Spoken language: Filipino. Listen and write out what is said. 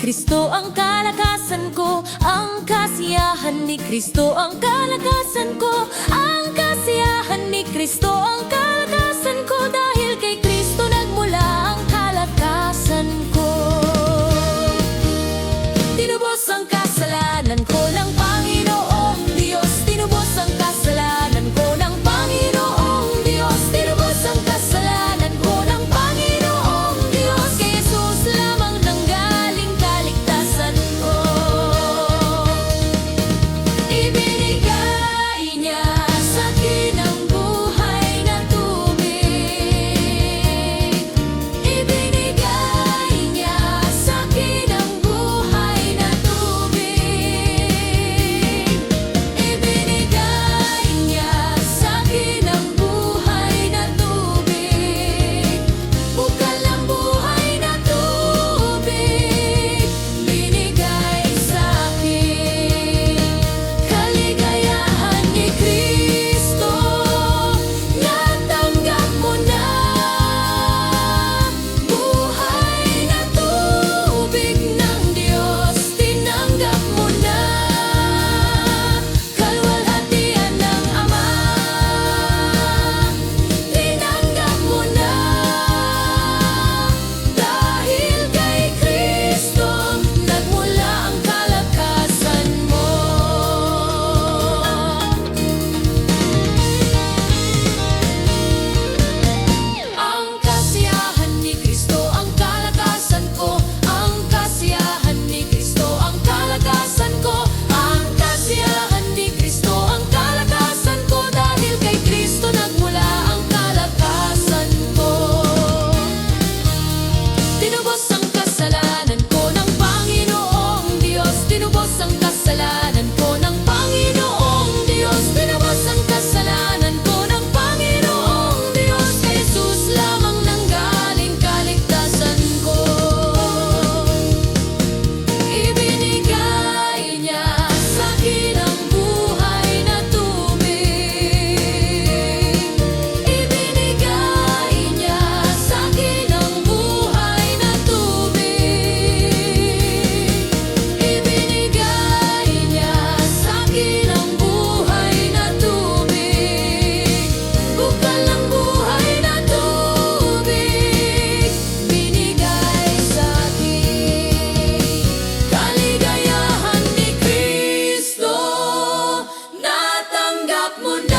Kristo ang kalakasan ko, ang kasiyahan ni Kristo ang kalakasan ko, ang kasiyahan ni Kristo ang kalakasan ko, dahil kay Kristo nagmula ang kalakasan ko. Tinubos ang kasalanan ko ng Panginoong Diyos, tinubos ang kasalanan ko ng Panginoong Diyos, tinubos ang kasalanan ko ng Panginoong Diyos, kay Jesus lamang nanggaling kaligtasan ko. Ibinigay niya sa akin ang buhay na tubig, ibinigay niya sa akin ang buhay na tubig, ibinigay niya sa akin ang buhay na tubig, bukal ang buhay na tubig, binigay sa akin. Kaligayahan ni Kristo, natanggap mo na. Buhay na tubig ng Diyos, tinanggap mo na. Kalwalhatian ng Ama, tinanggap mo na. Dahil kay Kristo nagmula ang kalakasan mo. Ang kasiyahan ni Kristo ang kalakasan ko, ang kasiyahan ni Kristo ang kalakasan ko, ang kasiyahan ni Kristo ang kalakasan ko, dahil kay Kristo nagmula ang kalakasan ko. Tinubos ang kasalanan ko ng Panginoong Diyos, tinubos ang kasalanan ko ng Panginoong Diyos, tinubos ang kasalanan ko ng Panginoong Diyos, kay Jesus lamang nanggaling kaligtasan ko. Ibinigay niya sa akin ang buhay na tubig, ibinigay niya sa akin ang buhay na tubig, ibinigay niya sa akin ang buhay na tubig, bukal ang buhay na tubig, binigay sa akin. Kaligayahan ni Kristo, natanggap mo na.